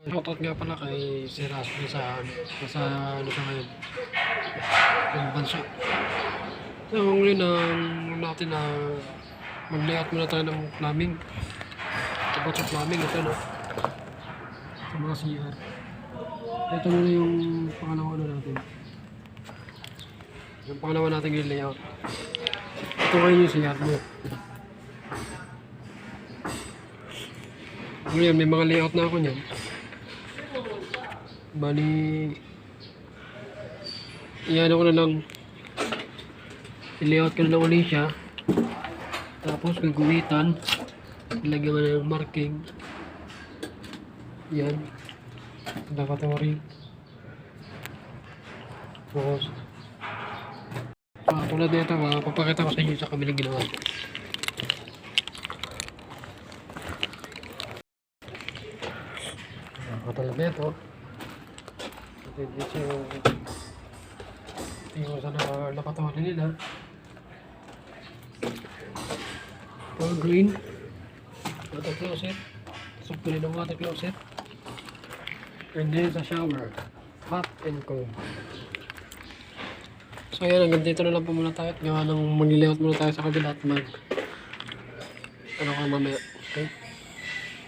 Shoutout nga pala kay si Raspi sa ano siya ngayon, yung bansa. So, ngayon natin na mag-layout muna tayo ng plumbing. About sa plumbing, ito no. Sa mga CR. Ito muna yung pangalawa na natin. Yung pangalawa natin yung layout. Ito ngayon yung CR mo. Ngayon, may mga layout na ako niyan. Bali, iyan ko na lang, i-layout ko na lang ulit siya. Tapos gagamitan, ilagyan ko na yung marking. Yan, lavatory. Tapos tulad nito, papakita ko sa inyo sa kabilang ginawa. Katulad nito, dito yung sa lavatory nila. All green, water closet, sukuli ng water closet. And then sa shower, hot and cold. So yan, hanggang dito na lang po muna tayo. Gawa ng mag-layout muna tayo sa kabila at ano ka mamaya. Okay?